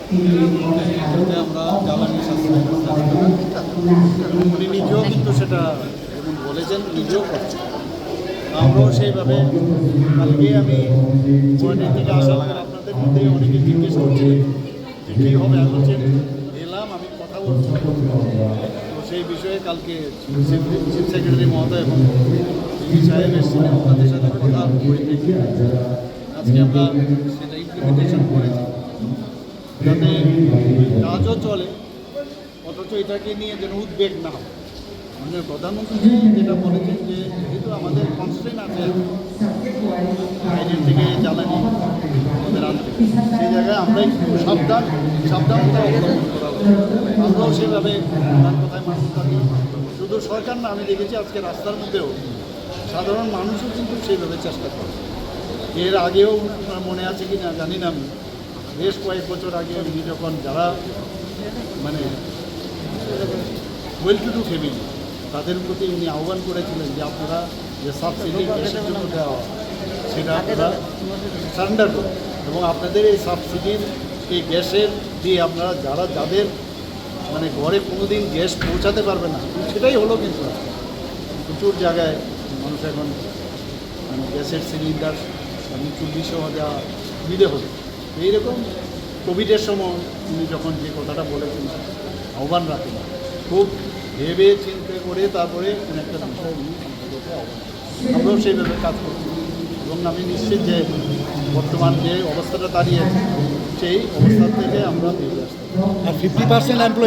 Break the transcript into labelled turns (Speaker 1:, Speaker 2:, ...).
Speaker 1: যাতে আমরা জ্বালানি সাশ্রয় করতে পারি। উনি নিজেও কিন্তু সেটা এবং বলেছেন, নিজেও করছেন। আমরাও সেইভাবে কালকে আমি গুয়াহাটি থেকে আসার পর আপনাদের মধ্যে অনেকে জিজ্ঞেস করছিলেন যে কী হবে। আমি বলছেন এলাম, আমি কথা বলছি। তো সেই বিষয়ে কালকে চিফ সেক্রেটারি মহোদয় এবং ডিজি সাহেব এসেছিলেন, ওনাদের সাথে কথা বলে দেখি আজকে আমরা সেটা ইমপ্লিমেন্টেশন করেছি যাতে কাজও চলে, অথচ এটাকে নিয়ে যেন উদ্বেগ না হয়। আমাদের প্রধানমন্ত্রী যেটা বলেছেন যে যেহেতু আমাদের কনস্ট্রেন আছে বাইরের থেকে জ্বালানি আমাদের আনতে, সেই জায়গায় আমরা একটু সাবধানতা অবলম্বন করা উচিত। আমরাও সেভাবে তার কথায় মানুষ থাকি। শুধু সরকার না, আমি দেখেছি আজকে রাস্তার মধ্যেও সাধারণ মানুষও কিন্তু সেইভাবে চেষ্টা করে। এর আগেও মনে আছে কি না জানি না, আমি বেশ কয়েক বছর আগে উনি যখন যারা মানে ওয়েল টু ডু ফ্যামিলি তাদের প্রতি উনি আহ্বান করেছিলেন যে আপনারা যে সাবসিডি গ্যাসের জন্য দেওয়া হয় সেটা আপনারা সারেন্ডার করুন এবং আপনাদের এই সাবসিডির এই গ্যাসের দিয়ে আপনারা যাদের মানে ঘরে কোনো দিন গ্যাস পৌঁছাতে পারবে না, সেটাই হলো। কিন্তু প্রচুর জায়গায় মানুষ এখন মানে গ্যাসের সিলিন্ডার 40 দেওয়া সুবিধে হলো। এইরকম কোভিডের সময় উনি যখন যে কথাটা বলেছেন আহ্বান রাখেন, খুব ভেবে চিন্তে করে তারপরে কোনো একটা বিষয় উনি সম্পর্কে আহ্বান। আমরাও সেইভাবে কাজ করছি এবং আমি নিশ্চিত যে বর্তমান যে অবস্থাটা দাঁড়িয়ে আছে সেই অবস্থা থেকে আমরা বেরিয়ে আসতে।
Speaker 2: আর 50% এমপ্লয়ি